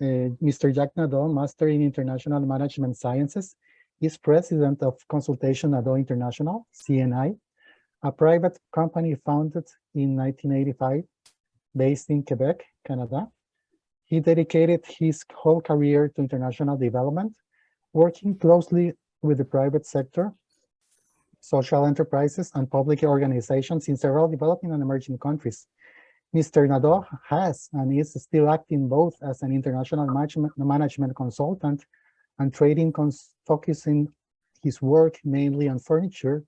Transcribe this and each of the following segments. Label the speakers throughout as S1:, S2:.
S1: Mr. Jack Nadeau, Master in International Management Sciences, is President of Consultation Nadeau International, CNI, a private company founded in 1985, based in Quebec, Canada. He dedicated his whole career to international development, working closely with the private sector, social enterprises, and public organizations in several developing and emerging countries. Mr. Nadeau has and is still acting both as an international management consultant and trading, focusing his work mainly on furniture,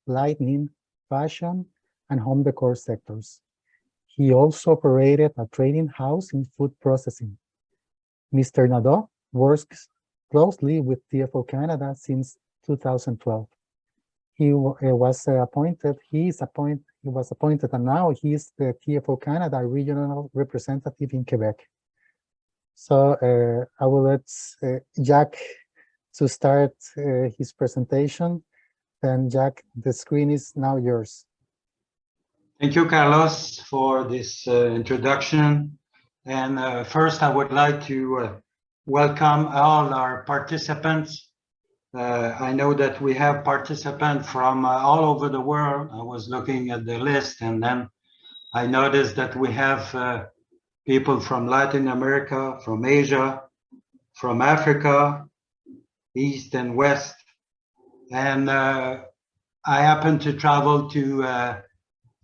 S1: lighting, fashion, and home decor sectors. He also operated a trading house in food processing. Mr. Nadeau works closely with TFO Canada since 2012. He was appointed, and now he is the TFO Canada regional representative in Quebec. So I will let Jack to start his presentation. And Jack, the screen is now yours.
S2: Thank you, Carlos, for this introduction. And first, I would like to welcome all our participants. I know that we have participants from all over the world. I was looking at the list, and then I noticed that we have people from Latin America, from Asia, from Africa, East and West. And I happen to travel to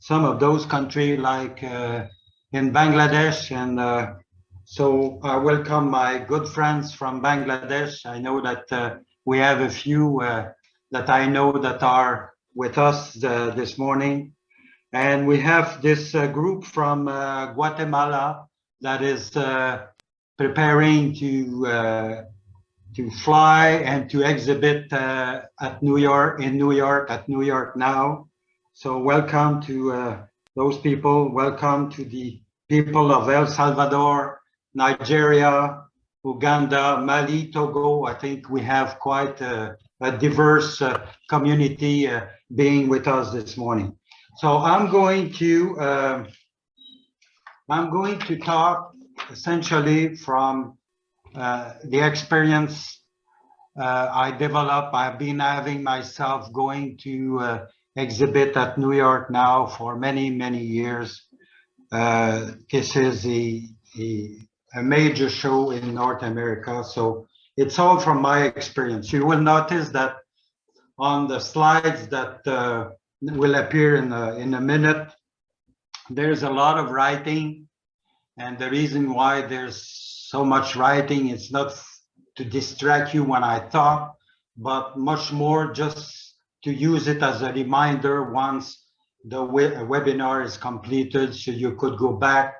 S2: some of those countries, like in Bangladesh. And so I welcome my good friends from Bangladesh. I know that we have a few that I know that are with us this morning. And we have this group from Guatemala that is preparing to fly and to exhibit in New York now. So welcome to those people. Welcome to the people of El Salvador, Nigeria, Uganda, Mali, Togo. I think we have quite a diverse community being with us this morning. So I'm going to talk essentially from the experience I developed. I've been having myself going to exhibit at New York now for many, many years. This is a major show in North America, so it's all from my experience. You will notice that on the slides that will appear in a minute, there's a lot of writing, and the reason why there's so much writing is not to distract you when I talk, but much more just to use it as a reminder once the webinar is completed, so you could go back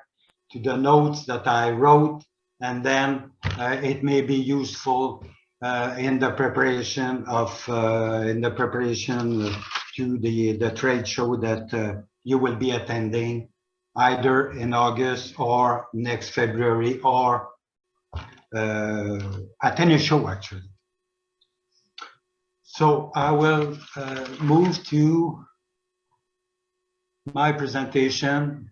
S2: to the notes that I wrote, and then it may be useful in the preparation to the trade show that you will be attending either in August or next February, or at any show actually. So I will move to my presentation.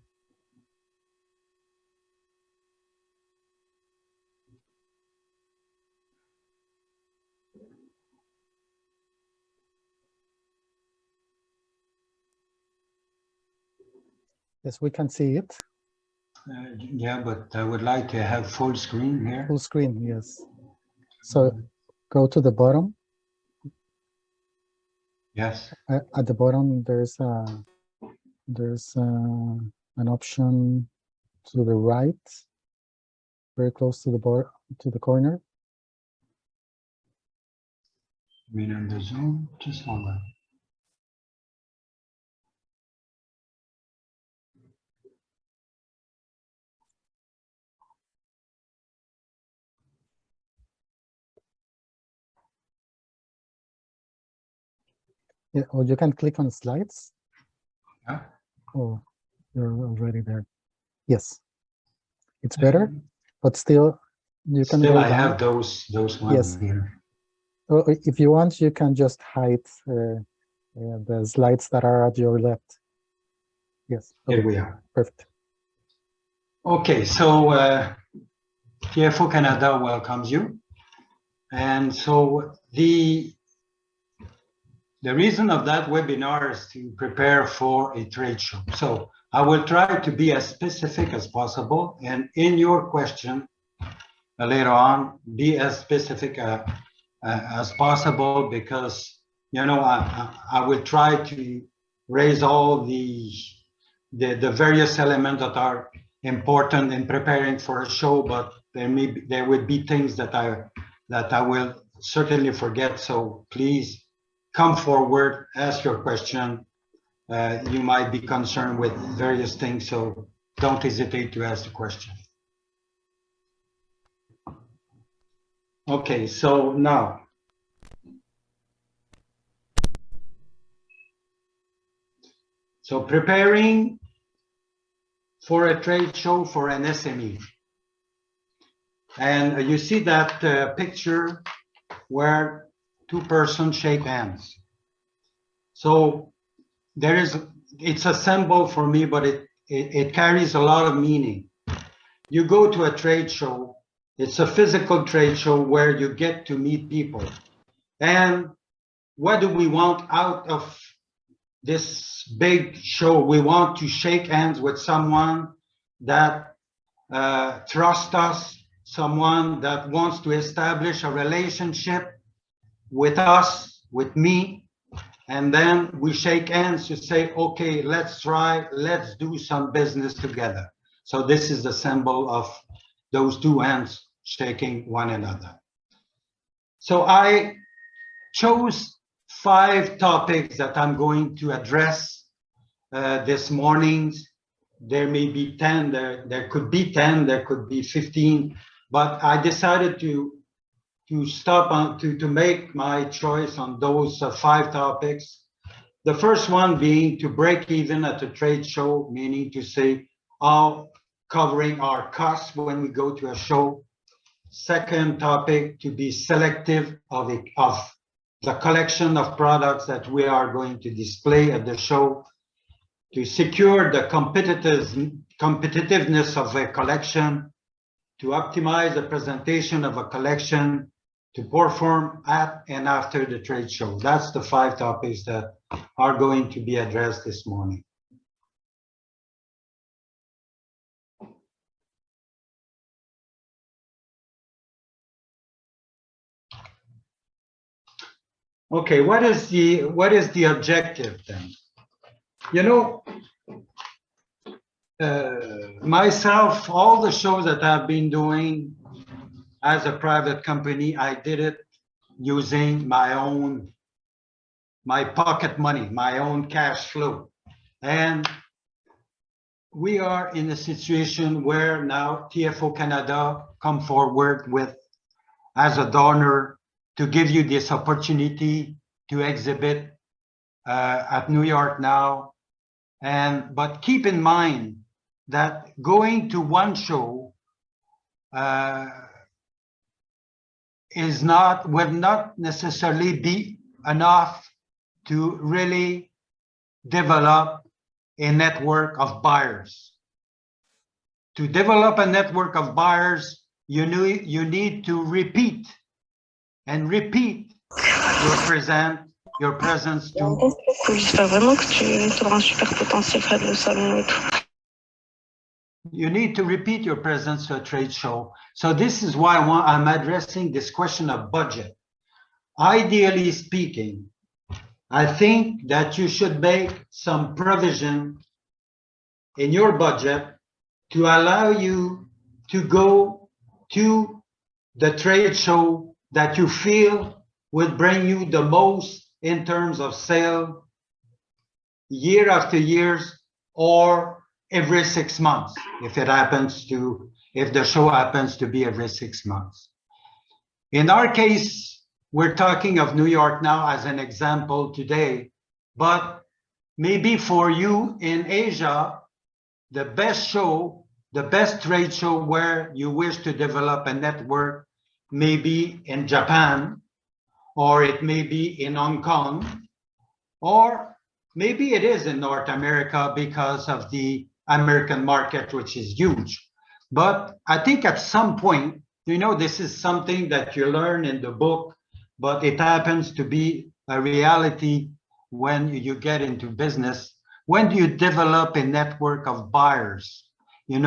S1: Yes, we can see it.
S2: Yeah, but I would like to have full screen here.
S1: Full screen, yes. So go to the bottom.
S2: Yes.
S1: At the bottom, there's an option to the right, very close to the corner.
S2: I mean, on the Zoom, just one moment.
S1: Yeah, or you can click on slides.
S2: Yeah.
S1: Oh, you're already there. Yes, it's better, but still you can
S2: still
S1: go
S2: I
S1: down.
S2: have those ones
S1: yes.
S2: here.
S1: Or if you want, you can just hide the slides that are at your left. Yes.
S2: Here we are.
S1: Perfect.
S2: Okay, so TFO Canada welcomes you. And so the reason of that webinar is to prepare for a trade show. So I will try to be as specific as possible, and in your question later on, be as specific as possible, because I will try to raise all the various elements that are important in preparing for a show, but there would be things that I will certainly forget. So please come forward, ask your question. You might be concerned with various things, so don't hesitate to ask the question. Okay, so now, so preparing for a trade show for an SME. And you see that picture where two persons shake hands. So it's a symbol for me, but it carries a lot of meaning. You go to a trade show, it's a physical trade show where you get to meet people. And what do we want out of this big show? We want to shake hands with someone that trusts us, someone that wants to establish a relationship with us, with me. And then we shake hands to say, okay, let's do some business together. So this is the symbol of those two hands shaking one another. So I chose 5 topics that I'm going to address this morning. There may be 10, there could be 10, there could be 15, but I decided to stop on to make my choice on those 5 topics. The first one being to break even at a trade show, meaning to say how covering our costs when we go to a show. Second topic, to be selective of the collection of products that we are going to display at the show, to secure the competitiveness of a collection, to optimize the presentation of a collection, to perform at and after the trade show. That's the 5 topics that are going to be addressed this morning. Okay, what is the objective then? Myself, all the shows that I've been doing as a private company, I did it using my pocket money, my own cash flow. And we are in a situation where now TFO Canada come forward with, as a donor, to give you this opportunity to exhibit at New York now. But keep in mind that going to one show would not necessarily be enough to really develop a network of buyers. To develop a network of buyers, you need to repeat your presence to. You need to repeat your presence to a trade show. So this is why I'm addressing this question of budget. Ideally speaking, I think that you should make some provision in your budget to allow you to go to the trade show that you feel would bring you the most in terms of sale year after years, or every 6 months, if the show happens to be every 6 months. In our case, we're talking of New York now as an example today, but maybe for you in Asia, the best trade show where you wish to develop a network may be in Japan, or it may be in Hong Kong, or maybe it is in North America because of the American market, which is huge. But I think at some point, this is something that you learn in the book, but it happens to be a reality when you get into business. When you develop a network of buyers, you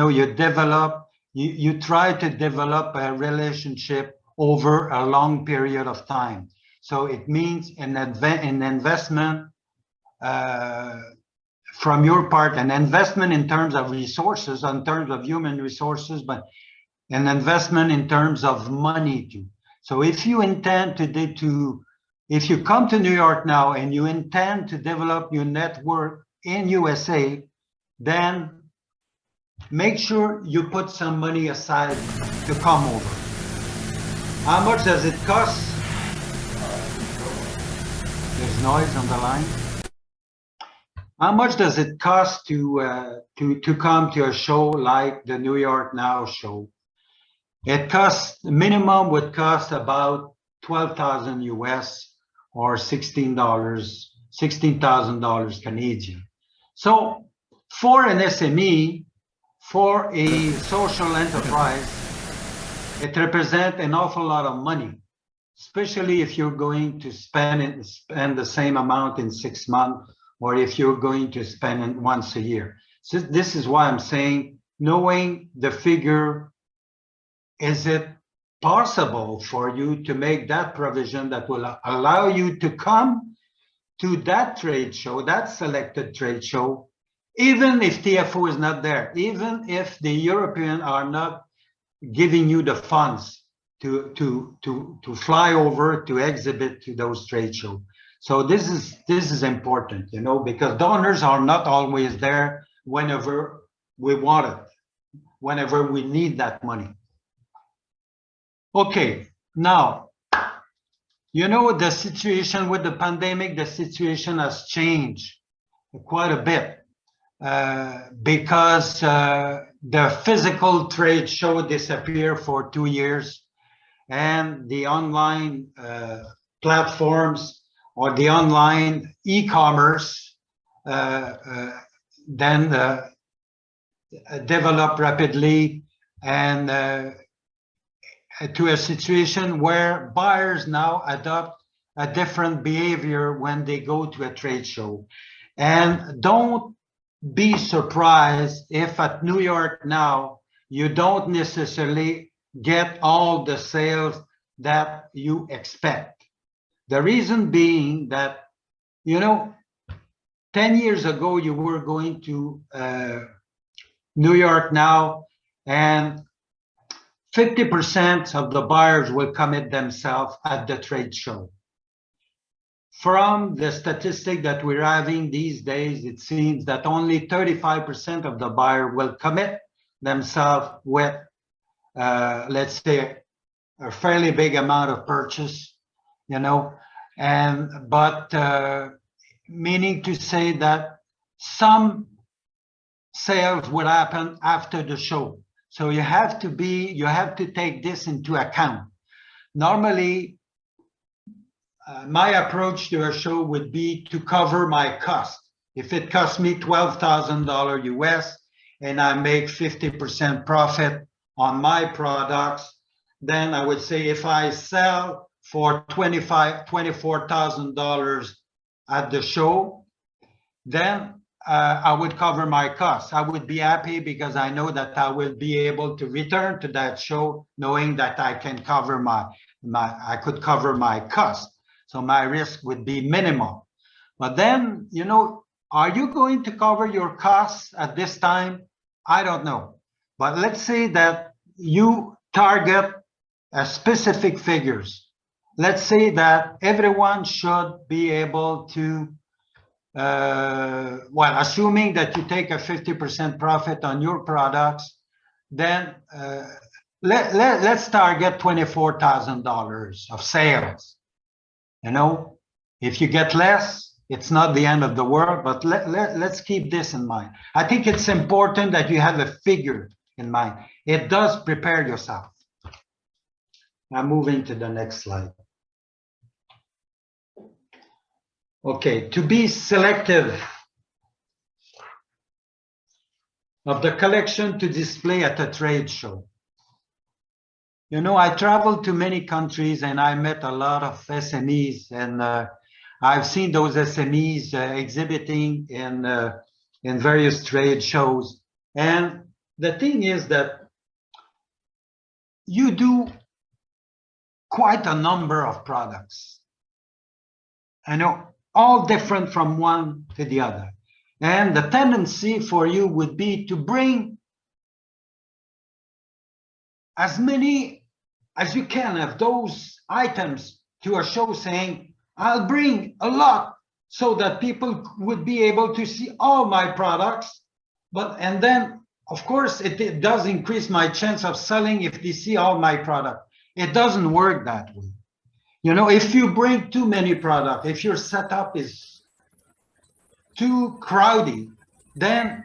S2: try to develop a relationship over a long period of time. So it means an investment from your part, an investment in terms of resources, in terms of human resources, but an investment in terms of money too. So if you intend if you come to New York now and you intend to develop your network in USA, then make sure you put some money aside to come over. How much does it cost? There's noise on the line. How much does it cost to come to a show like the New York Now show? It costs, minimum would cost about 12,000 US or $16,000 Canadian. So for an SME, for a social enterprise, it represents an awful lot of money, especially if you're going to spend the same amount in 6 months, or if you're going to spend it once a year. So this is why I'm saying, knowing the figure, is it possible for you to make that provision that will allow you to come to that trade show, that selected trade show, even if TFO is not there, even if the European are not giving you the funds to fly over to exhibit to those trade shows. So this is important, because donors are not always there whenever we want it, whenever we need that money. Okay, now, the situation with the pandemic, the situation has changed quite a bit because the physical trade show disappeared for 2 years, and the online platforms or the online e-commerce then developed rapidly, and to a situation where buyers now adopt a different behavior when they go to a trade show. And don't be surprised if at New York Now, you don't necessarily get all the sales that you expect. The reason being that, 10 years ago, you were going to New York Now, and 50% of the buyers will commit themselves at the trade show. From the statistic that we're having these days, it seems that only 35% of the buyer will commit themselves with, let's say, a fairly big amount of purchase, but meaning to say that some sales would happen after the show. So you have to take this into account. Normally, my approach to a show would be to cover my cost. If it costs me $12,000 US and I make 50% profit on my products, then I would say if I sell for $24,000 at the show, then I would cover my costs. I would be happy because I know that I will be able to return to that show knowing that I can cover I could cover my cost. So my risk would be minimal. But then, are you going to cover your costs at this time? I don't know. But let's say that you target a specific figures. Let's say that everyone should be able to, assuming that you take a 50% profit on your products, then let's target $24,000 of sales. If you get less, it's not the end of the world, but let's keep this in mind. I think it's important that you have a figure in mind. It does prepare yourself. Now moving to the next slide. Okay, to be selective. of the collection to display at a trade show. You know, I traveled to many countries and I met a lot of SMEs, and I've seen those SMEs exhibiting in various trade shows. And the thing is that you do quite a number of products. I know, all different from one to the other. And the tendency for you would be to bring as many as you can of those items to a show, saying, I'll bring a lot so that people would be able to see all my products. And then, of course, it does increase my chance of selling if they see all my product. It doesn't work that way. You know, if you bring too many products, if your setup is too crowded, then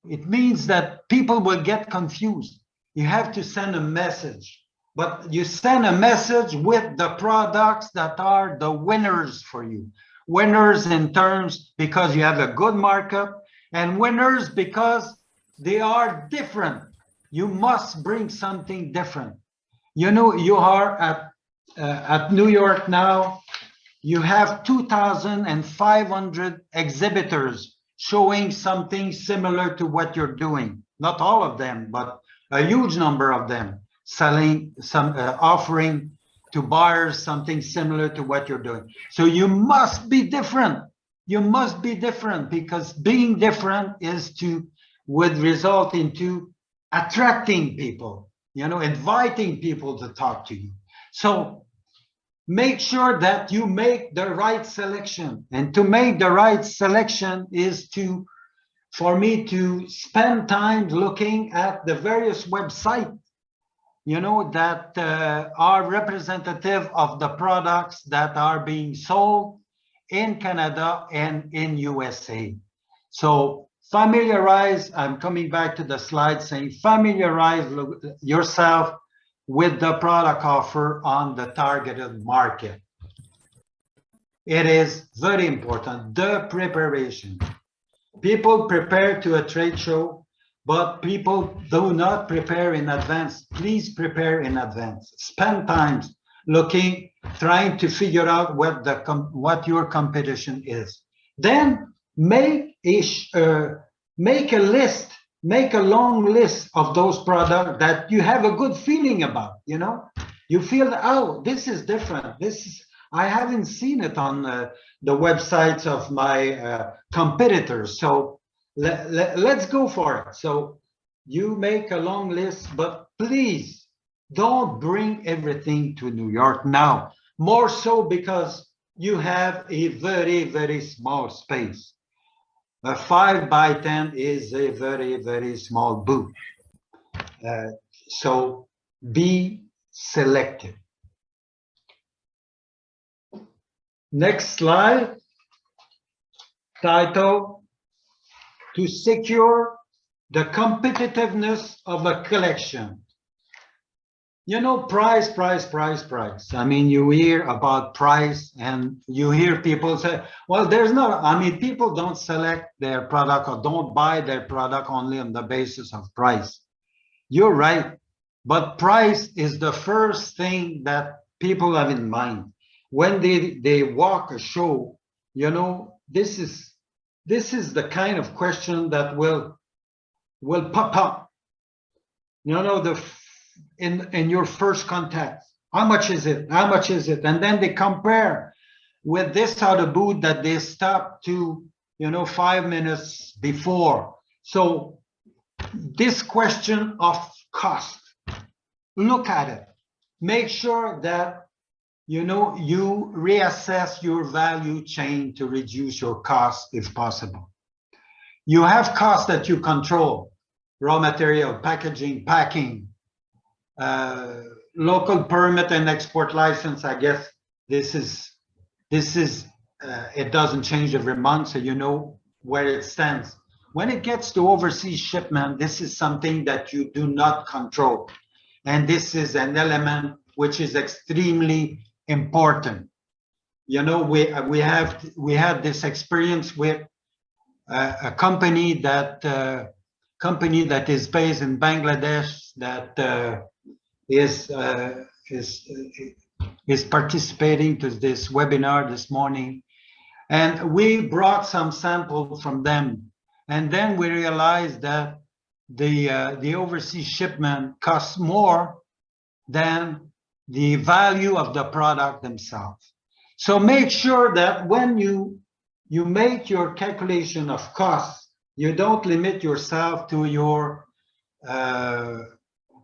S2: it means that people will get confused. You have to send a message, but you send a message with the products that are the winners for you. Winners in terms because you have a good markup, and winners because they are different. You must bring something different. You know, you are at New York now, you have 2,500 exhibitors showing something similar to what you're doing. Not all of them, but a huge number of them selling some, offering to buyers something similar to what you're doing. So you must be different. You must be different, because being different would result into attracting people, you know, inviting people to talk to you. So make sure that you make the right selection. And to make the right selection is for me to spend time looking at the various websites, you know, that are representative of the products that are being sold in Canada and in USA. So familiarize, I'm coming back to the slide saying, familiarize yourself with the product offer on the targeted market. It is very important, the preparation. People prepare to a trade show, but people do not prepare in advance. Please prepare in advance. Spend time looking, trying to figure out what your competition is. Then make a list. Make a long list of those products that you have a good feeling about, you know? You feel, oh, this is different. I haven't seen it on the websites of my competitors. So let's go for it. So you make a long list, but please don't bring everything to New York now. More so because you have a very, very small space. A 5 by 10 is a very, very small booth. So be selective. Next slide. Title: to secure the competitiveness of a collection. You know, price. I mean, you hear about price and you hear people say, well, there's no, I mean, people don't select their product or don't buy their product only on the basis of price. You're right. But price is the first thing that people have in mind. When they walk a show, you know, this is the kind of question that will pop up. You know, in your first contact, how much is it? How much is it? And then they compare with this other booth that they stopped to, you know, 5 minutes before. So this question of cost, look at it. Make sure that, you know, you reassess your value chain to reduce your cost if possible. You have costs that you control: raw material, packaging, packing, local permit and export license. I guess this is it doesn't change every month, so you know where it stands. When it gets to overseas shipment, this is something that you do not control, and this is an element which is extremely important. You know, we had this experience with a company that company that is based in Bangladesh that is participating to this webinar this morning. And we brought some samples from them. And then we realized that the overseas shipment costs more than the value of the product themselves. So make sure that when you make your calculation of costs, you don't limit yourself to your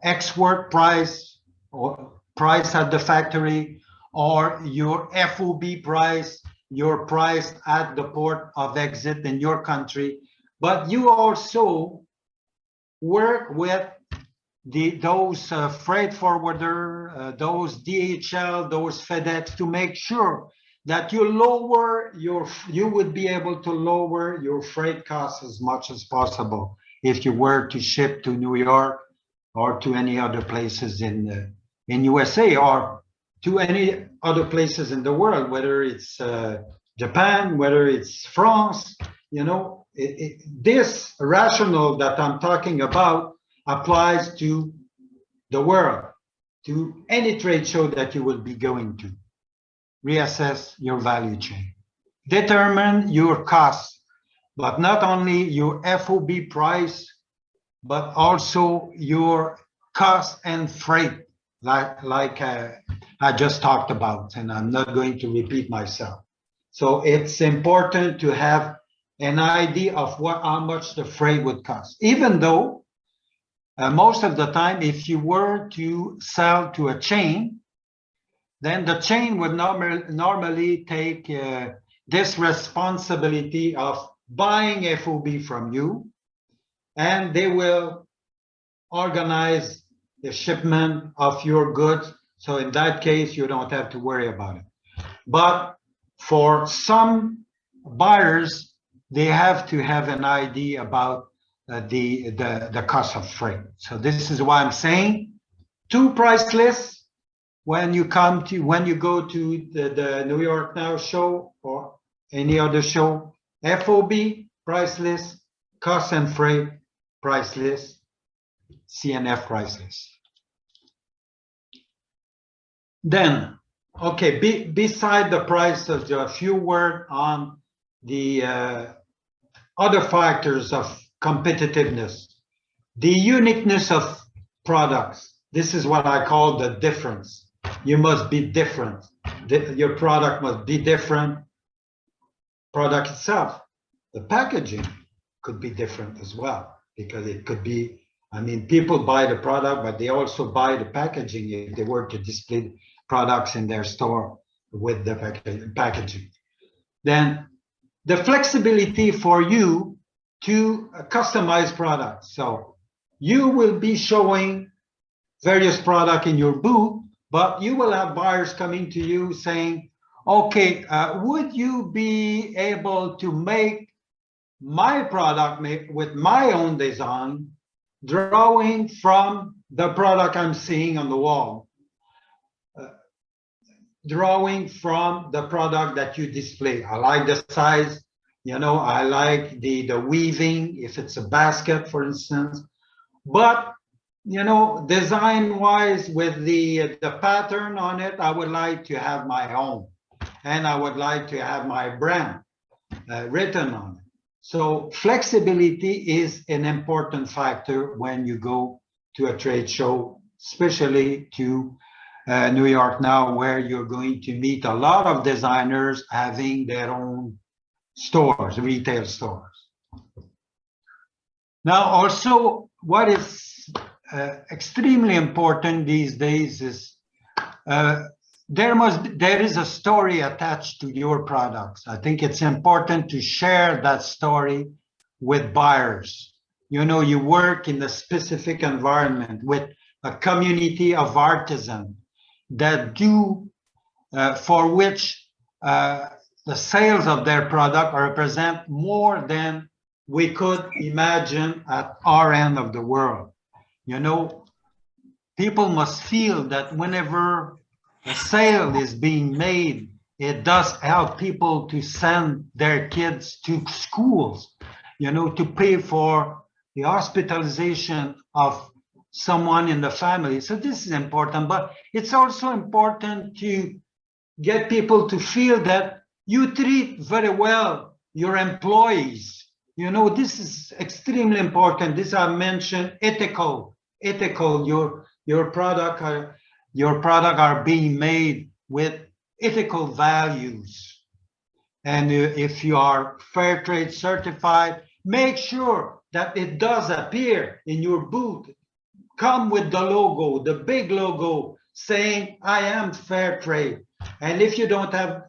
S2: export price or price at the factory or your FOB price, your price at the port of exit in your country, but you also work with those freight forwarder, those DHL, those FedEx to make sure that you would be able to lower your freight costs as much as possible if you were to ship to New York or to any other places in USA or to any other places in the world, whether it's Japan, whether it's France. You know, this rationale that I'm talking about applies to the world, to any trade show that you will be going to. Reassess your value chain. Determine your costs, but not only your FOB price, but also your cost and freight, like I just talked about, and I'm not going to repeat myself. So it's important to have an idea of how much the freight would cost, even though most of the time, if you were to sell to a chain, then the chain would normally take this responsibility of buying FOB from you, and they will organize the shipment of your goods. So in that case, you don't have to worry about it. But for some buyers, they have to have an idea about the cost of freight. So this is why I'm saying 2 price lists when you go to the New York Now show or any other show. FOB price list, cost and freight price list, CNF price list. Then, okay, beside the price, there's a few words on the other factors of competitiveness. The uniqueness of products. This is what I call the difference. You must be different. Your product must be different. Product itself, the packaging could be different as well, because it could be, I mean, people buy the product, but they also buy the packaging if they were to display products in their store with the packaging. Then the flexibility for you to customize products. So you will be showing various products in your booth, but you will have buyers coming to you saying, okay, would you be able to make my product with my own design, drawing from the product I'm seeing on the wall, drawing from the product that you display. I like the size, you know, I like the weaving, if it's a basket, for instance, but you know, design-wise with the pattern on it, I would like to have my own, and I would like to have my brand written on it. So flexibility is an important factor when you go to a trade show, especially to New York Now, where you're going to meet a lot of designers having their own stores, retail stores. Now, also, what is extremely important these days is there is a story attached to your products. I think it's important to share that story with buyers. You know, you work in a specific environment with a community of artisans that do, for which the sales of their product represent more than we could imagine at our end of the world. You know, people must feel that whenever a sale is being made, it does help people to send their kids to schools, you know, to pay for the hospitalization of someone in the family. So this is important, but it's also important to get people to feel that you treat very well your employees. You know, this is extremely important. This I mentioned ethical. Your product are being made with ethical values. And if you are fair trade certified, make sure that it does appear in your booth. Come with the logo, the big logo saying, I am fair trade. And if you don't have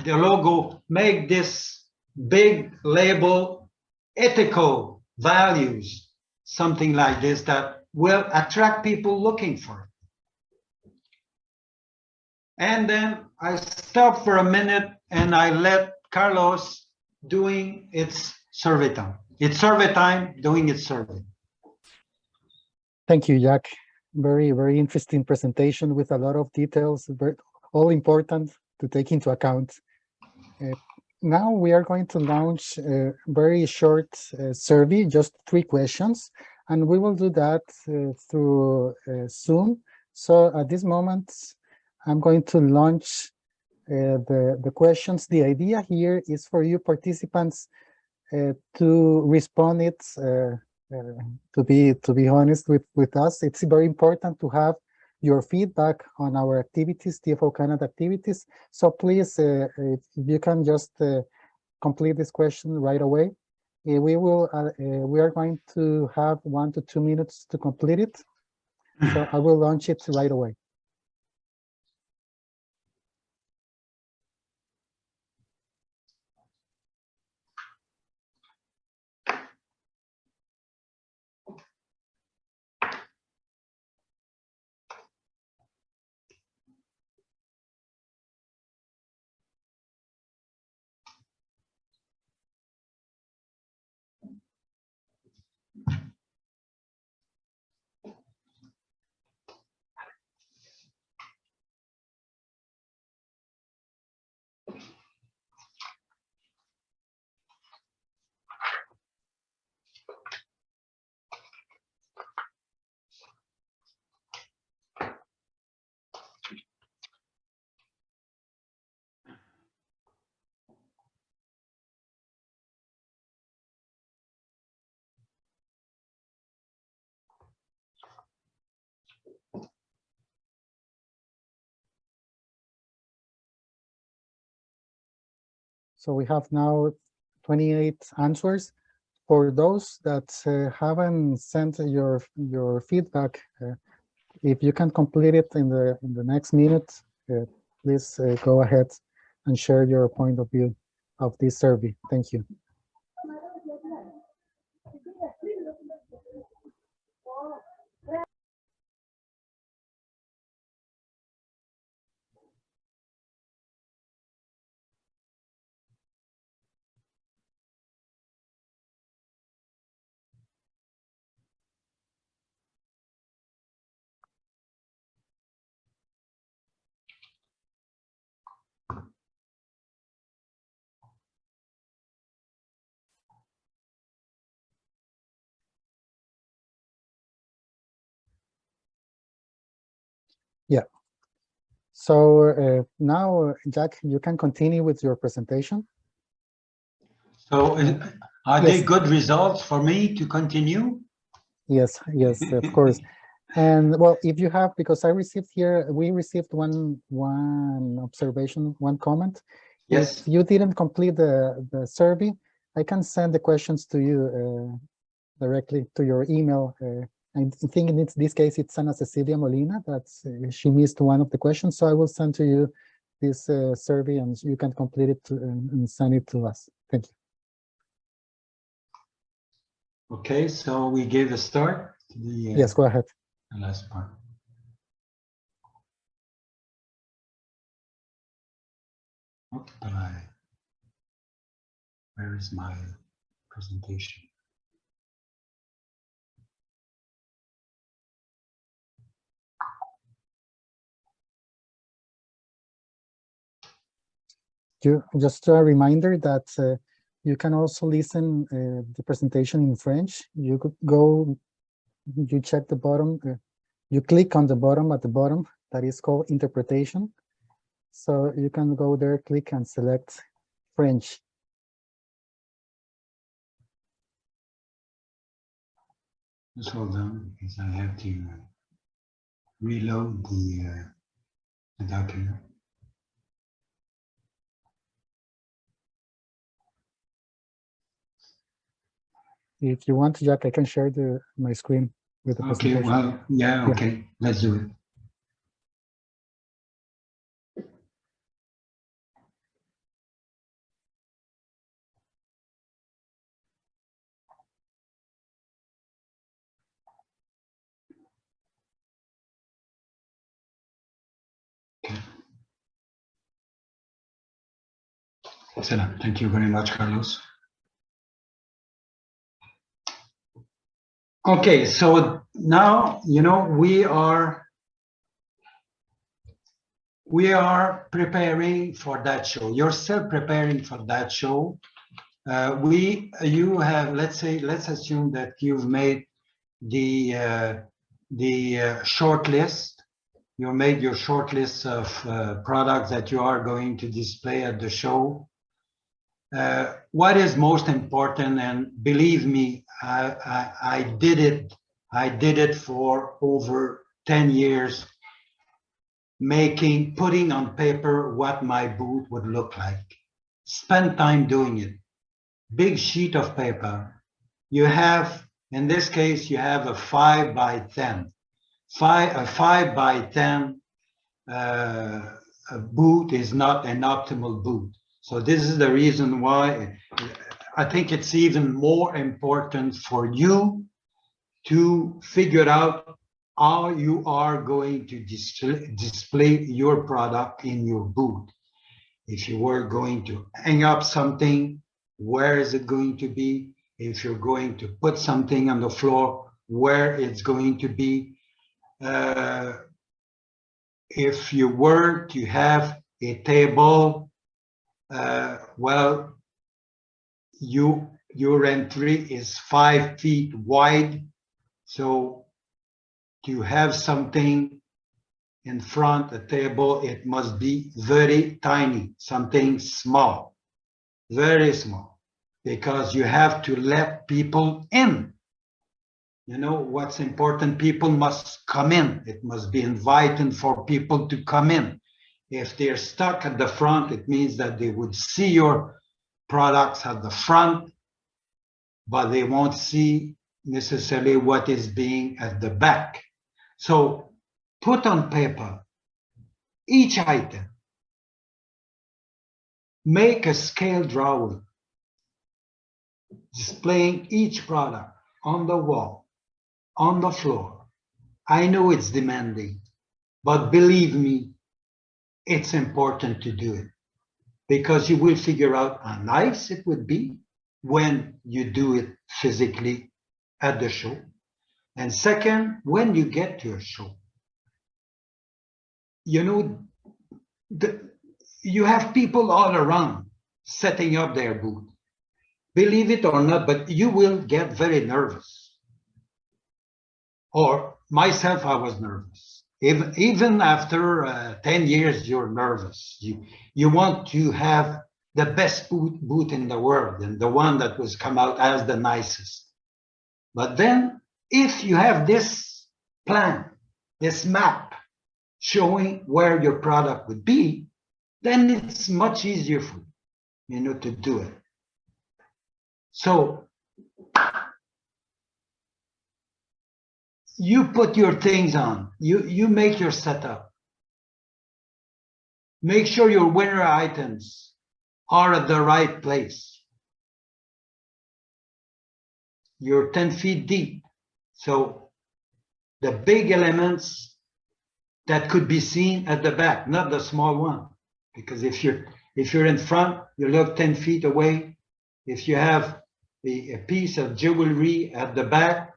S2: the logo, make this big label, ethical values, something like this that will attract people looking for it. And then I stop for a minute and I let Carlos doing its survey time. It's survey time, doing its survey.
S1: Thank you, Jack. Very, very interesting presentation with a lot of details, all important to take into account. Now we are going to launch a very short survey, just 3 questions, and we will do that through Zoom. So at this moment, I'm going to launch the questions. The idea here is for you participants to respond it, to be honest with us. It's very important to have your feedback on our activities, TFO Canada activities. So please, if you can just complete this question right away. We are going to have 1 to 2 minutes to complete it. So I will launch it right away. So we have now 28 answers. For those that haven't sent your feedback, if you can complete it in the next minute, please go ahead and share your point of view of this survey. Thank you. Yeah. So now, Jack, you can continue with your presentation.
S2: So are they good results for me to continue?
S1: Yes, yes, of course. And well, if you have, because we received one observation, one comment.
S2: Yes.
S1: If you didn't complete the survey, I can send the questions to you directly to your email. I think in this case, it's Ana Cecilia Molina, she missed one of the questions. So I will send to you this survey and you can complete it and send it to us. Thank you.
S2: Okay, so we gave a start to the
S1: yes, go ahead.
S2: Last part. Okay. Where is my presentation?
S1: Just a reminder that You can also listen the presentation in French. You could go, you check the bottom, you click on the bottom at the bottom, that is called interpretation. So you can go there, click and select French.
S2: Just hold on, because I have to reload the document.
S1: If you want, Jack, I can share my screen with the
S2: Okay,
S1: presentation.
S2: well, yeah, okay, let's do it. Okay. Excellent. Thank you very much, Carlos. Okay, so now, you know, we are preparing for that show. You're still preparing for that show. You have, let's assume that you've made the short list. You made your short list of products that you are going to display at the show. What is most important, and believe me, I did it for over 10 years, putting on paper what my booth would look like. Spend time doing it. Big sheet of paper. You have, in this case, you have a 5 by 10. A 5 by 10 booth is not an optimal booth. So this is the reason why I think it's even more important for you to figure out how you are going to display your product in your booth. If you were going to hang up something, where is it going to be? If you're going to put something on the floor, where it's going to be? If you were to have a table, well, your entry is 5 feet wide. So to have something in front, a table, it must be very tiny, something small, very small, because you have to let people in. You know what's important? People must come in. It must be inviting for people to come in. If they're stuck at the front, it means that they would see your products at the front, but they won't see necessarily what is being at the back. So put on paper each item. Make a scale drawing displaying each product on the wall, on the floor. I know it's demanding, but believe me, it's important to do it, because you will figure out how nice it would be when you do it physically at the show. And second, when you get to a show, you know, you have people all around setting up their booth. Believe it or not, but you will get very nervous. Or myself, I was nervous. Even after 10 years, you're nervous. You want to have the best booth in the world and the one that was come out as the nicest. But then if you have this plan, this map showing where your product would be, then it's much easier for you to do it. So you put your things on, you make your setup. Make sure your winner items are at the right place. You're 10 feet deep. So the big elements that could be seen at the back, not the small one. Because if you're in front, you look 10 feet away. If you have a piece of jewelry at the back,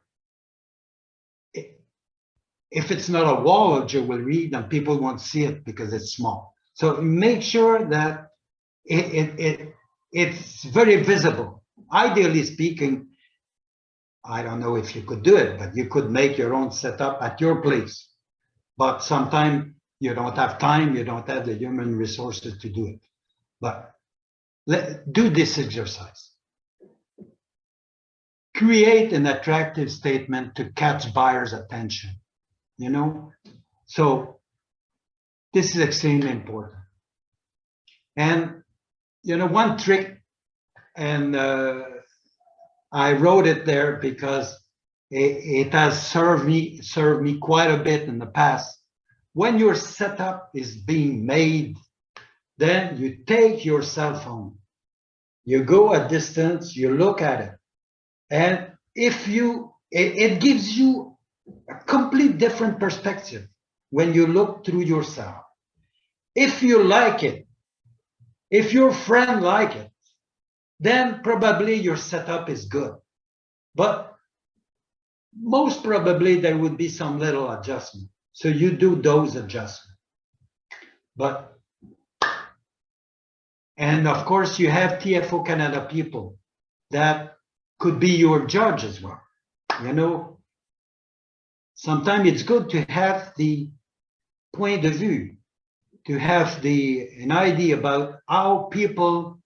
S2: if it's not a wall of jewelry, then people won't see it because it's small. So make sure that it's very visible. Ideally speaking, I don't know if you could do it, but you could make your own setup at your place. But sometimes you don't have time, you don't have the human resources to do it. But do this exercise. Create an attractive statement to catch buyers' attention, you know? So this is extremely important. And, you know, one trick, and I wrote it there because it has served me quite a bit in the past. When your setup is being made, then you take your cell phone, you go a distance, you look at it, and if you, it gives you a complete different perspective when you look through your cell. If you like it, if your friend like it, then probably your setup is good. But most probably there would be some little adjustment. So you do those adjustments. But, and of course you have TFO Canada people that could be your judge as well. You know, sometimes it's good to have the point de vue, to have an idea about how people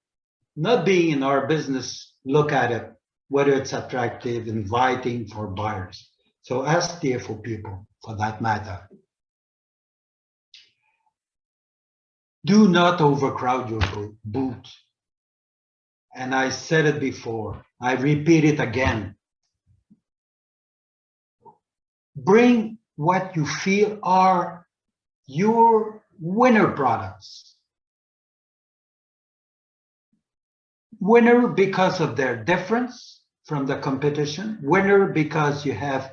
S2: not being in our business look at it, whether it's attractive, inviting for buyers. So ask TFO people for that matter. Do not overcrowd your booth. And I said it before, I repeat it again. Bring what you feel are your winner products. Winner because of their difference from the competition. Winner because you have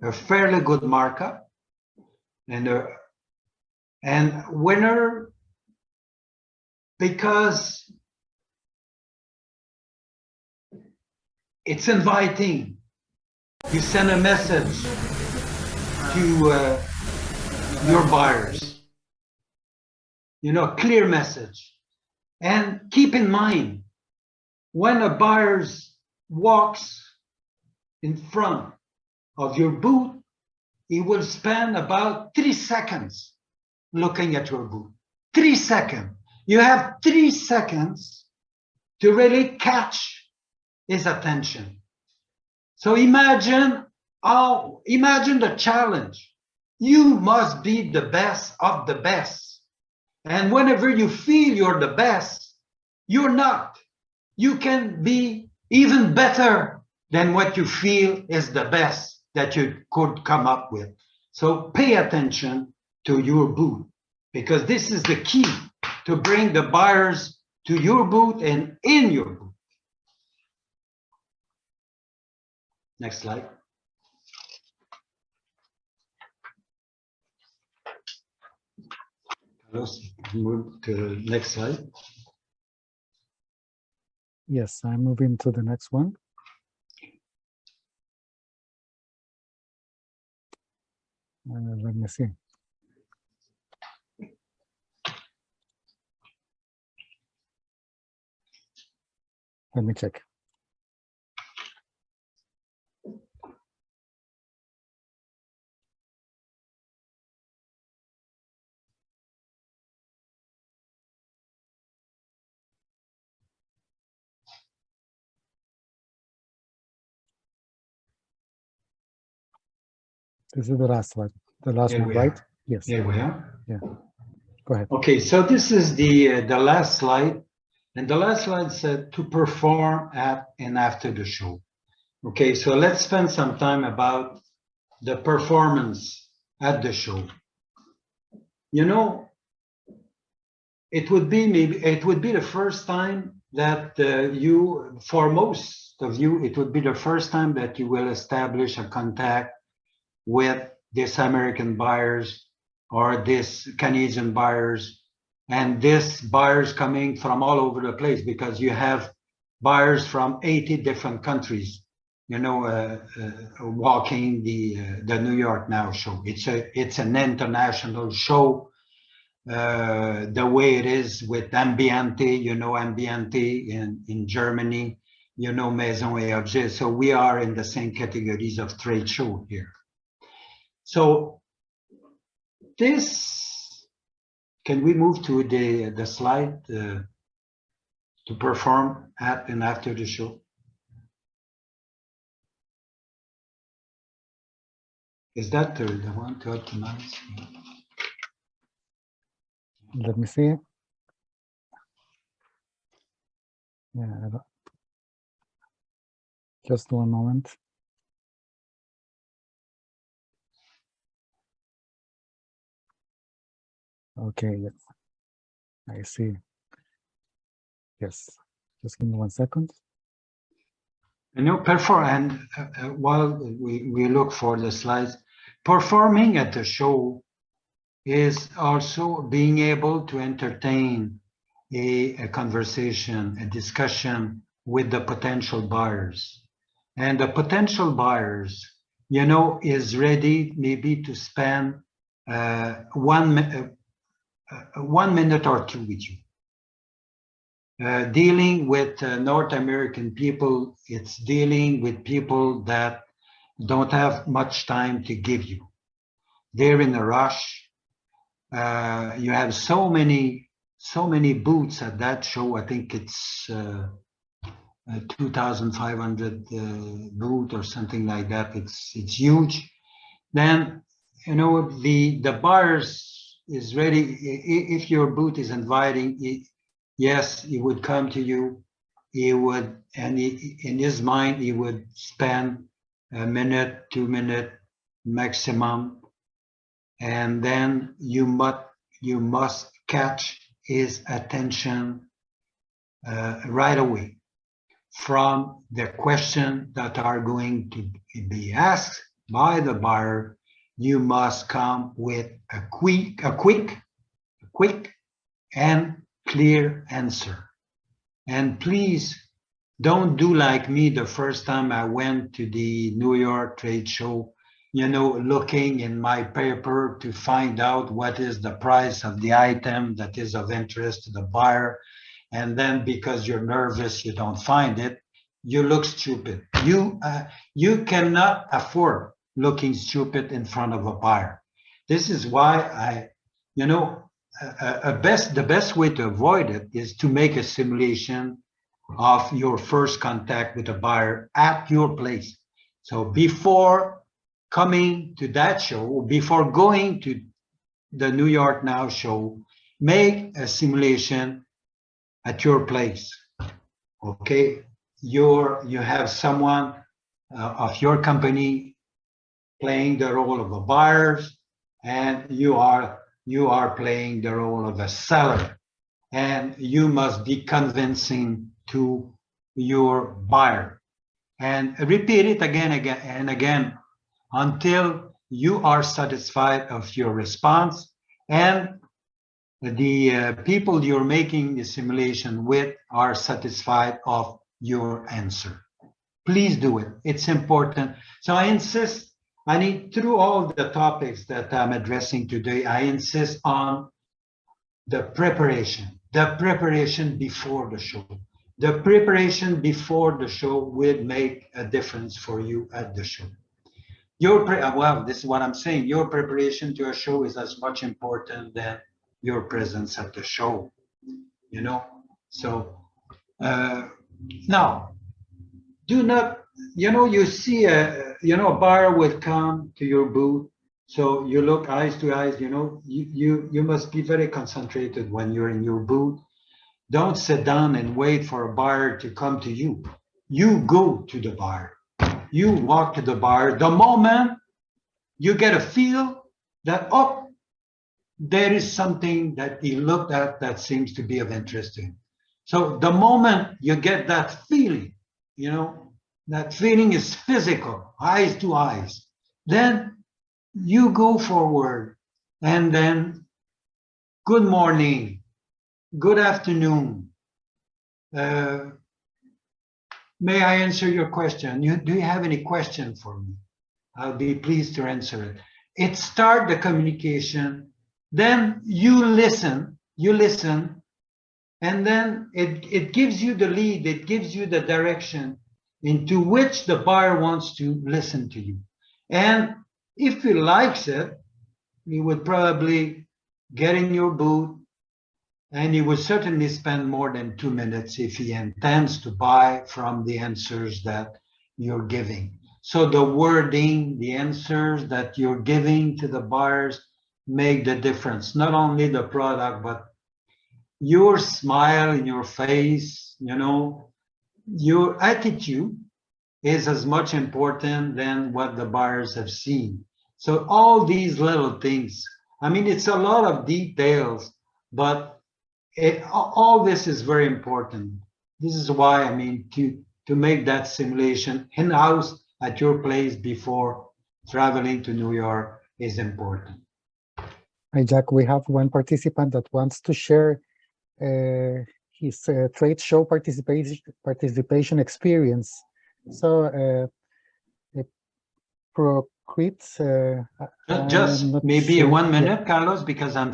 S2: a fairly good markup. And winner because it's inviting. You send a message to your buyers, you know, a clear message. And keep in mind, when a buyer walks in front of your booth, he will spend about 3 seconds looking at your booth. 3 seconds. You have 3 seconds to really catch his attention. So imagine the challenge. You must be the best of the best. And whenever you feel you're the best, you're not. You can be even better than what you feel is the best that you could come up with. So pay attention to your booth, because this is the key to bring the buyers to your booth and in your booth. Next slide. Let's move to the next slide.
S1: Yes, I'm moving to the next one. Let me see. Let me check. This is the last one. The last one, right? Yes.
S2: Here we are.
S1: Yeah. Go ahead.
S2: Okay, so this is the last slide, and the last slide said to perform at and after the show. Okay, so let's spend some time about the performance at the show. You know, it would be the first time that for most of you, it would be the first time that you will establish a contact with this American buyers or this Canadian buyers, and this buyers coming from all over the place, because you have buyers from 80 different countries, you know, walking the New York Now show. It's an international show, the way it is with Ambiente, you know, Ambiente in Germany, you know, Maison et Objet. So we are in the same categories of trade show here. So this, can we move to the slide to perform at and after the show? Is that the one to optimize?
S1: Let me see. Yeah, just one moment. Okay, yes, I see. Yes, just give me 1 second.
S2: You know, perform, and while we look for the slides, performing at the show is also being able to entertain a conversation, a discussion with the potential buyers. And the potential buyers, you know, is ready maybe to spend 1 minute or two with you. Dealing with North American people, it's dealing with people that don't have much time to give you. They're in a rush. You have so many booths at that show. I think it's 2,500 booth or something like that. It's huge. Then, you know, the buyers is ready. If your booth is inviting, yes, he would come to you. He would, and in his mind, he would spend a minute, 2 minutes maximum, and then you must catch his attention right away from the question that are going to be asked by the buyer. You must come with a quick and clear answer. And please don't do like me the first time I went to the New York trade show, you know, looking in my paper to find out what is the price of the item that is of interest to the buyer. And then because you're nervous, you don't find it, you look stupid. You cannot afford looking stupid in front of a buyer. This is why the best way to avoid it is to make a simulation of your first contact with a buyer at your place. So before coming to that show, before going to the New York Now show, make a simulation at your place. Okay, you have someone of your company playing the role of a buyer, and you are playing the role of a seller, and you must be convincing to your buyer, and repeat it again and again until you are satisfied of your response, and the people you're making the simulation with are satisfied of your answer. Please do it. It's important. So I insist, through all the topics that I'm addressing today, I insist on the preparation before the show. The preparation before the show will make a difference for you at the show. Well, this is what I'm saying. Your preparation to a show is as much important than your presence at the show, you know? So now, do not, you see a buyer will come to your booth. So you look eyes to eyes, you must be very concentrated when you're in your booth. Don't sit down and wait for a buyer to come to you. You go to the buyer. You walk to the buyer. The moment you get a feel that, oh, there is something that he looked at that seems to be of interest to him. So the moment you get that feeling, that feeling is physical, eyes to eyes, then you go forward and then, good morning, good afternoon. May I answer your question? Do you have any question for me? I'll be pleased to answer it. It starts the communication then you listen, and then it gives you the lead, it gives you the direction into which the buyer wants to listen to you. And if he likes it, he would probably get in your booth, and he would certainly spend more than 2 minutes if he intends to buy from the answers that you're giving. So the wording, the answers that you're giving to the buyers make the difference. Not only the product, but your smile in your face, you know, your attitude is as much important than what the buyers have seen. So all these little things, I mean, it's a lot of details, but all this is very important. This is why, I mean, to make that simulation in-house at your place before traveling to New York is important.
S1: Hi, Jack. We have one participant that wants to share his trade show participation experience. So, Procrit,
S2: just maybe
S1: sure.
S2: 1 minute, yeah. Carlos, because I'm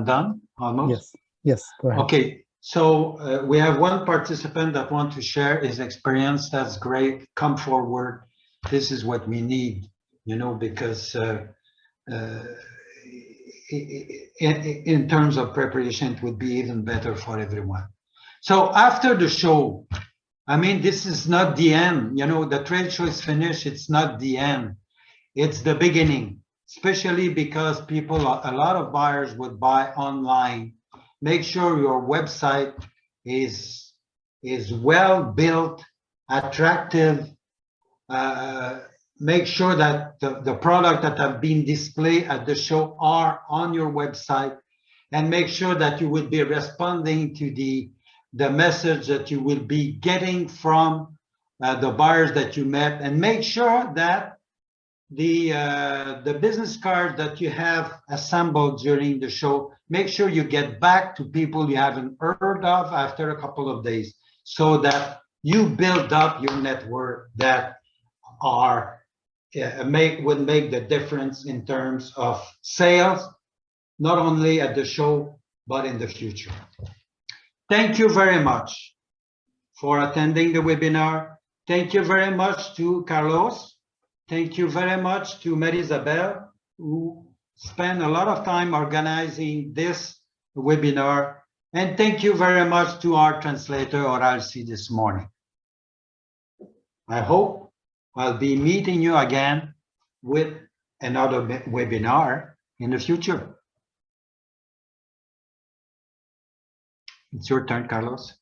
S2: done almost.
S1: Yes, go ahead.
S2: Okay, so we have one participant that wants to share his experience. That's great. Come forward. This is what we need, you know, because in terms of preparation, it would be even better for everyone. So after the show, I mean, this is not the end. You know, the trade show is finished. It's not the end. It's the beginning, especially because a lot of buyers would buy online. Make sure your website is well built, attractive. Make sure that the product that have been displayed at the show are on your website, and make sure that you will be responding to the message that you will be getting from the buyers that you met, and make sure that the business card that you have assembled during the show, make sure you get back to people you haven't heard of after a couple of days, so that you build up your network that would make the difference in terms of sales, not only at the show, but in the future. Thank you very much for attending the webinar. Thank you very much to Carlos. Thank you very much to Marie-Isabelle, who spent a lot of time organizing this webinar. And thank you very much to our translator, Oralci, this morning. I hope I'll be meeting you again with another webinar in the future. It's your turn, Carlos.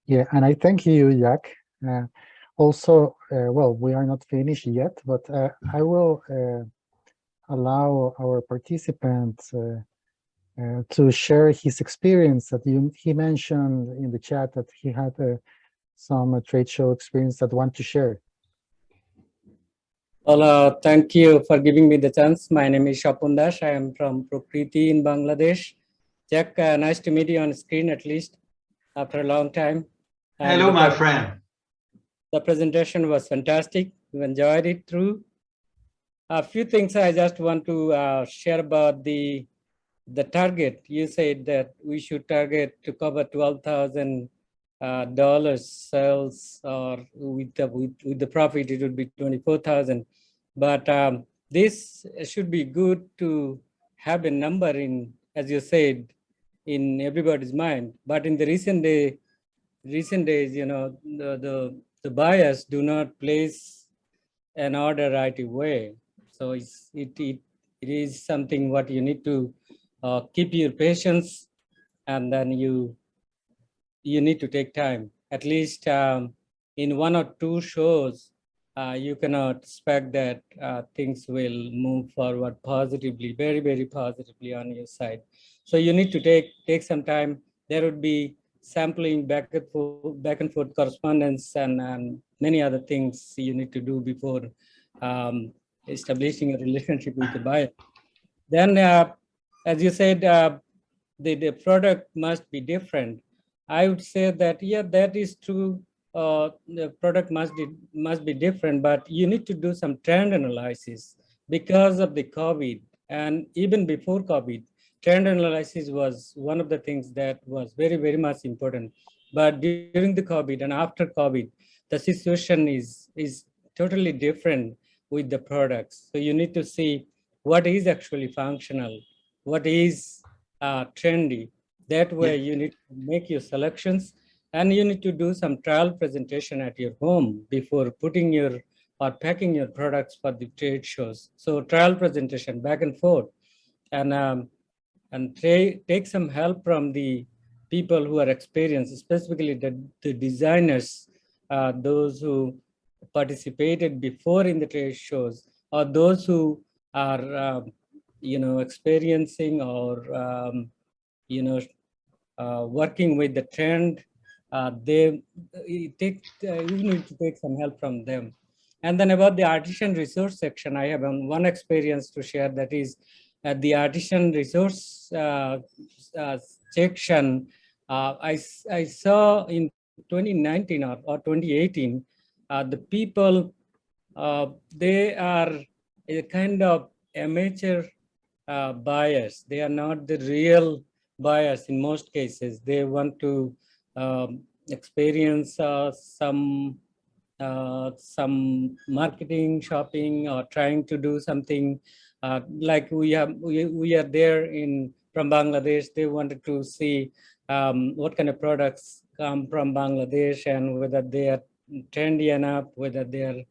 S1: Yeah, and I thank you, Jack. Also, well, we are not finished yet, but I will allow our participant to share his experience that he mentioned in the chat that he had some trade show experience that want to share.
S3: Well, thank you for giving me the chance. My name is Shapun Das. I am from Prokriti in Bangladesh. Jack, nice to meet you on screen at least after a long time. And
S2: hello, my friend.
S3: The presentation was fantastic. We enjoyed it through. A few things I just want to share about the target. You said that we should target to cover $12,000 sales, or with the profit it would be 24,000. But this should be good to have a number in, as you said, in everybody's mind. But in the recent days, you know, the buyers do not place an order right away. So it is something what you need to keep your patience, and then you need to take time. At least in 1 or 2 shows, you cannot expect that things will move forward positively, very, very positively on your side. So you need to take some time. There would be sampling, back and forth correspondence, and many other things you need to do before establishing a relationship with the buyer. Then, as you said, the product must be different. I would say that, yeah, that is true. The product must be different, but you need to do some trend analysis because of the COVID And even before COVID, trend analysis was one of the things that was very, very much important. But during the COVID and after COVID, the situation is totally different with the products. So you need to see what is actually functional, what is trendy. That way you need to make your selections, and you need to do some trial presentation at your home before putting your or packing your products for the trade shows. So trial presentation back and forth, and take some help from the people who are experienced, specifically the designers, those who participated before in the trade shows, or those who are experiencing or working with the trend. You need to take some help from them. And then about the artisan resource section, I have one experience to share, that is at the artisan resource section. I saw in 2019 or 2018, the people, they are a kind of amateur buyers. They are not the real buyers in most cases. They want to experience some marketing, shopping, or trying to do something like we are there from Bangladesh. They wanted to see what kind of products come from Bangladesh and whether they are trendy enough, whether they are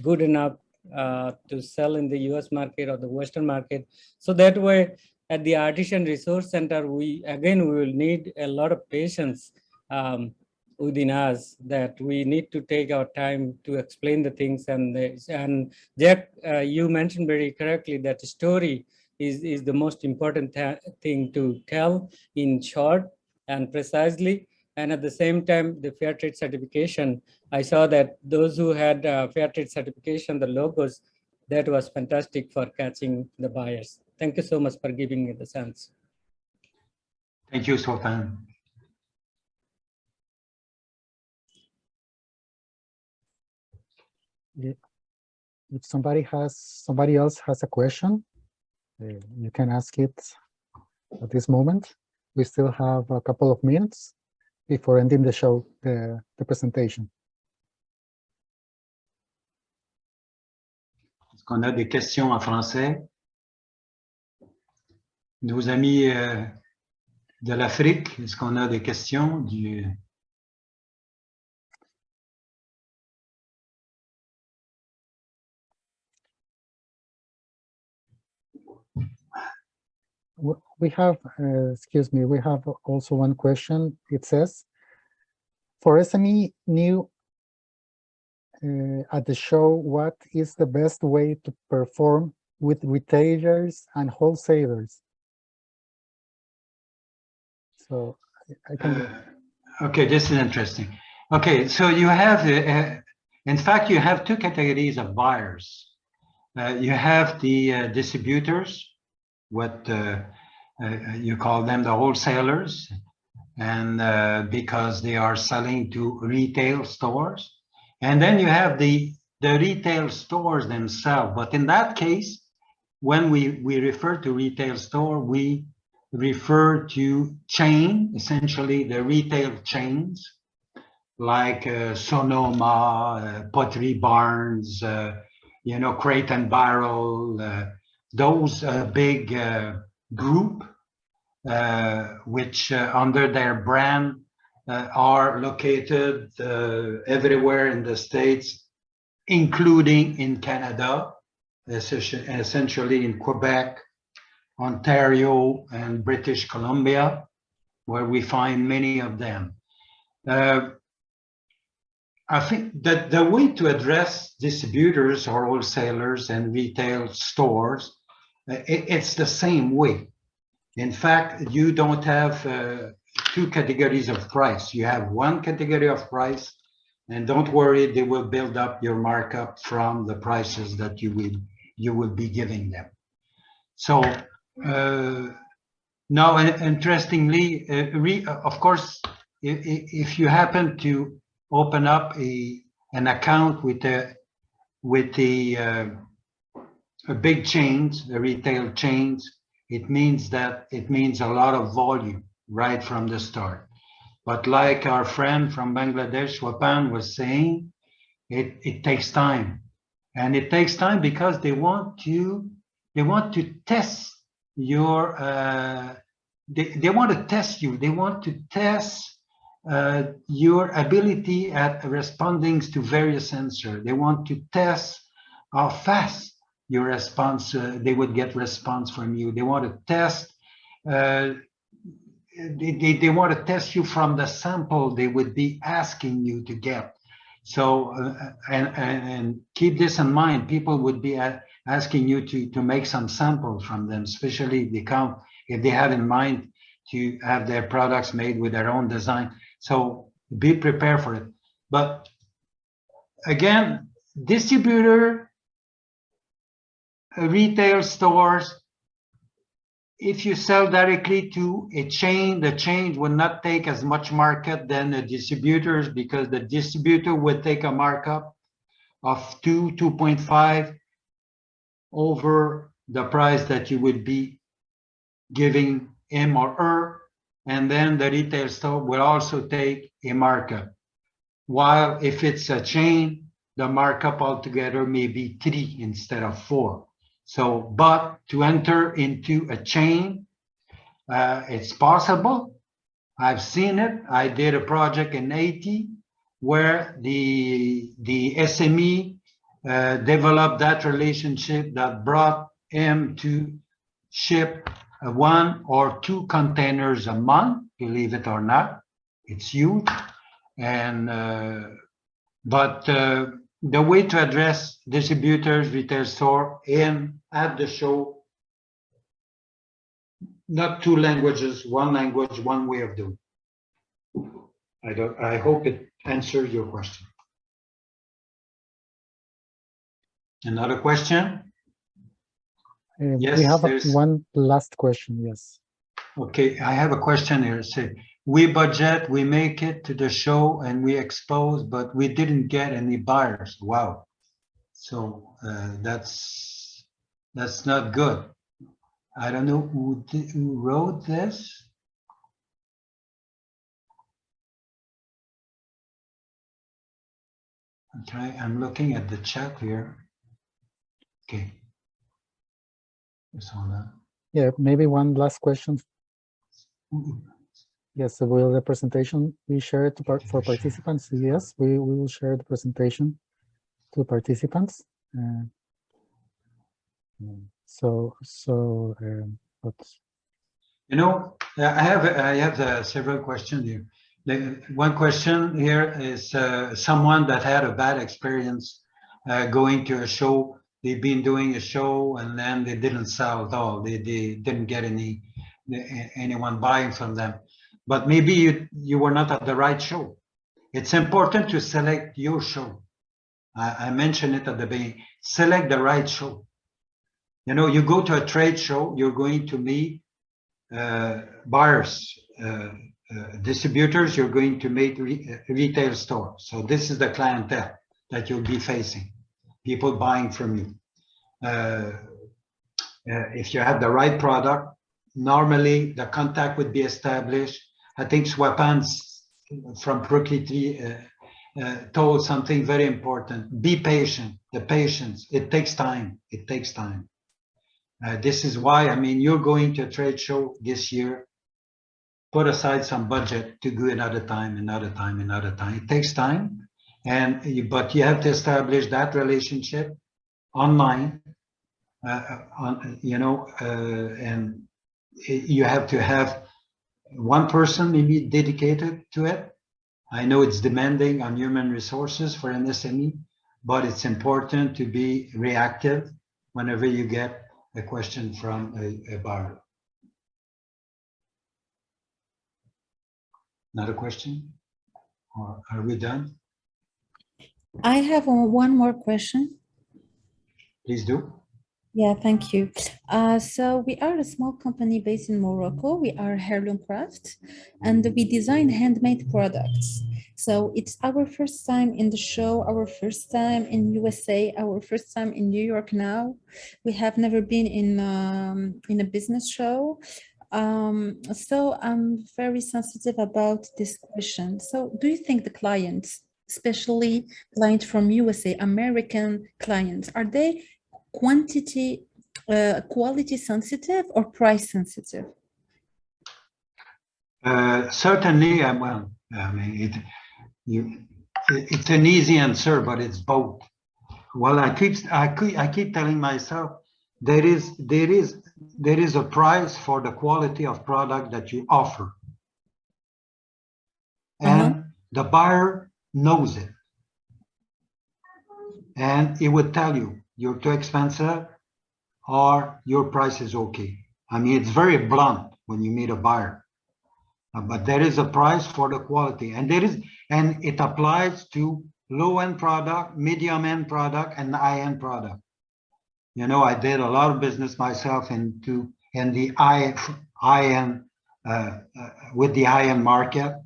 S3: good enough to sell in the US market or the Western market. So that way, at the Artisan Resource Center, we will need a lot of patience within us, that we need to take our time to explain the things. And Jack, you mentioned very correctly that story is the most important thing to tell in short and precisely. And at the same time, the fair trade certification, I saw that those who had fair trade certification, the logos, that was fantastic for catching the buyers. Thank you so much for giving me the chance.
S2: Thank you, Sultan.
S1: If somebody else has a question, you can ask it at this moment. We still have a couple of minutes before ending the show, the presentation.
S2: Est-ce qu'on a des questions en français? Nos amis de l'Afrique, est-ce qu'on a des questions du...
S1: We have, excuse me, we have also one question. It says, for SME new at the show, what is the best way to perform with retailers and wholesalers? So I can...
S2: okay, this is interesting. Okay, so you have, in fact, you have two categories of buyers. You have the distributors, what you call them the wholesalers, and because they are selling to retail stores. And then you have the retail stores themselves. But in that case, when we refer to retail store, we refer to chain, essentially the retail chains, like Sonoma, Pottery Barns, you know, Crate and Barrel, those big group, which under their brand are located everywhere in the States, including in Canada, essentially in Quebec, Ontario, and British Columbia, where we find many of them. I think that the way to address distributors or wholesalers and retail stores, it's the same way. In fact, you don't have two categories of price. You have one category of price, and don't worry, they will build up your markup from the prices that you will be giving them. So now, interestingly, of course, if you happen to open up an account with the a big chains, the retail chains, it means a lot of volume right from the start. But like our friend from Bangladesh, Swapan, was saying, it takes time. And it takes time because they want to test your, they want to test you. They want to test your ability at responding to various answers. They want to test how fast your response, they would get response from you. They want to test, they want to test you from the sample they would be asking you to get. So, and keep this in mind, people would be asking you to make some samples from them, especially if they have in mind to have their products made with their own design. So be prepared for it. But again, distributor, retail stores, if you sell directly to a chain, the chain will not take as much market than the distributors, because the distributor would take a markup of 2.5 over the price that you would be giving him or her. And then the retail store will also take a markup. While if it's a chain, the markup altogether may be 3 instead of 4. So, but to enter into a chain, it's possible. I've seen it. I did a project in Haiti where the SME developed that relationship that brought him to ship 1 or 2 containers a month, believe it or not. It's huge. And but the way to address distributors, retail store at the show, not 2 languages, 1 language, 1 way of doing. I hope it answers your question. Another question? Yes,
S1: we have one last question. Yes.
S2: Okay, I have a question here. Say, we budget, we make it to the show, and we expose, but we didn't get any buyers. Wow. So that's not good. I don't know who wrote this. Okay, I'm looking at the chat here. Okay.
S1: Yeah, maybe one last question. Yes, so will the presentation be shared for participants? Yes, we will share the presentation to participants. But
S2: you know, I have several questions here. One question here is someone that had a bad experience going to a show. They've been doing a show and then they didn't sell at all. They didn't get anyone buying from them. But maybe you were not at the right show. It's important to select your show. I mentioned it at the beginning. Select the right show. You know, you go to a trade show, you're going to meet buyers, distributors, you're going to meet retail stores. So this is the clientele that you'll be facing, people buying from you. If you have the right product, normally the contact would be established. I think Swapan from Prakriti told something very important. Be patient, the patience, it takes time, it takes time. This is why, I mean, you're going to a trade show this year, put aside some budget to go another time. It takes time, but you have to establish that relationship online, and you have to have one person maybe dedicated to it. I know it's demanding on human resources for an SME, but it's important to be reactive whenever you get a question from a buyer. Another question? Or are we done?
S4: I have one more question.
S2: Please do.
S4: Yeah, thank you. So we are a small company based in Morocco. We are heirloom craft, and we design handmade products. So it's our first time in the show, our first time in USA, our first time in New York now. We have never been in a business show. So I'm very sensitive about this question. So do you think the clients, especially clients from USA, American clients, are they quality sensitive or price sensitive?
S2: Certainly, well, I mean, it's an easy answer, but it's both. Well, I keep telling myself there is a price for the quality of product that you offer, and the buyer knows it, and he would tell you you're too expensive or your price is okay. I mean, it's very blunt when you meet a buyer, but there is a price for the quality, and it applies to low-end product, medium-end product, and high-end product. You know, I did a lot of business myself in the high-end with the high-end market,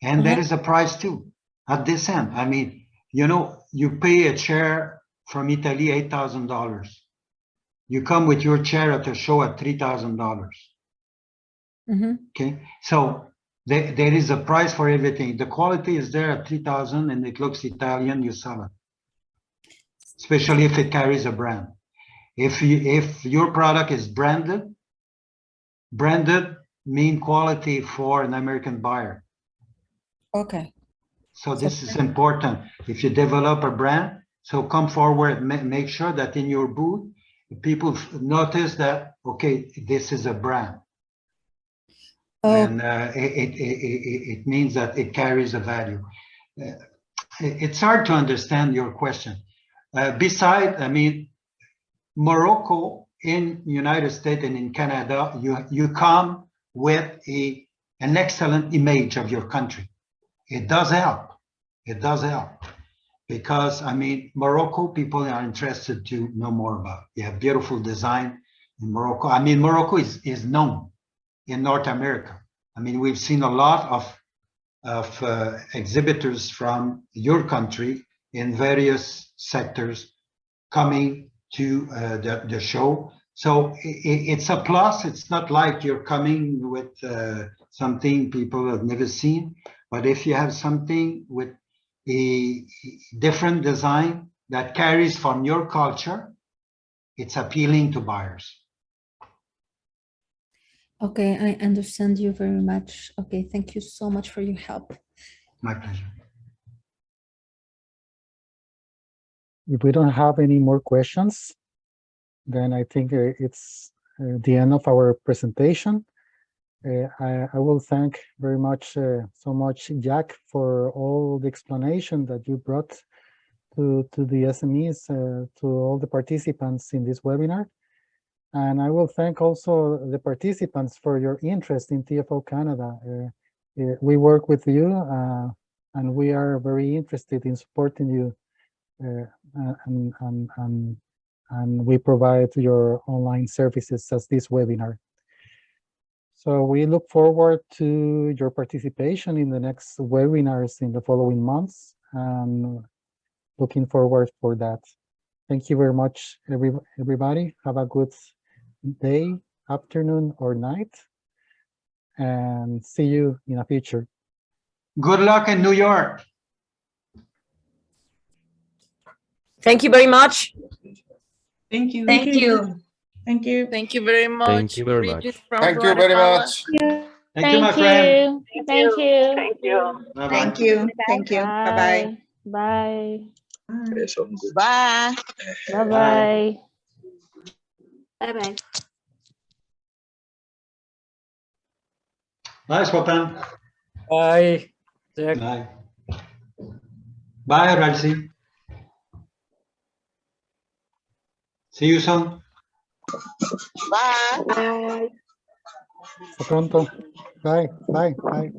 S2: and there is a price too at this end. I mean, you know, you pay a chair from Italy $8,000. You come with your chair at a show at $3,000. Okay, so there is a price for everything. The quality is there at 3,000 and it looks Italian, you sell it, especially if it carries a brand. If your product is branded mean quality for an American buyer.
S4: Okay.
S2: So this is important. If you develop a brand, so come forward, make sure that in your booth, people notice that, okay, this is a brand. And it means that it carries a value. It's hard to understand your question. Besides, I mean, Morocco in United States and in Canada, you come with an excellent image of your country. It does help. It does help. Because, I mean, Morocco, people are interested to know more about. You have beautiful design in Morocco. I mean, Morocco is known in North America. I mean, we've seen a lot of exhibitors from your country in various sectors coming to the show. So it's a plus. It's not like you're coming with something people have never seen, but if you have something with a different design that carries from your culture, it's appealing to buyers.
S4: Okay, I understand you very much. Okay, thank you so much for your help.
S2: My pleasure.
S1: If we don't have any more questions, then I think it's the end of our presentation. I will thank very much, so much, Jack, for all the explanation that you brought to the SMEs, to all the participants in this webinar. And I will thank also the participants for your interest in TFO Canada. We work with you, and we are very interested in supporting you, and we provide your online services as this webinar. So we look forward to your participation in the next webinars in the following months, and looking forward for that. Thank you very much, everybody. Have a good day, afternoon, or night, and see you in the future.
S2: Good luck in New York.
S5: Thank you very much.
S6: Thank you.
S5: Thank you.
S6: Thank you.
S7: Thank you very much.
S8: Thank you very much.
S7: Bridget from
S9: Thank you very
S7: Guatemala.
S9: much.
S2: Thank you, my friend.
S10: Thank you.
S5: Thank you.
S2: Bye-bye.
S6: Thank you. Thank you. Bye-bye.
S10: Bye.
S7: Bye.
S10: Bye-bye.
S5: Bye-bye.
S2: Bye, Swapan.
S3: Bye, Jack.
S2: Bye. Bye, Ralsei. See you soon.
S7: Bye.
S5: Bye.
S1: Hasta pronto. Bye, bye, bye.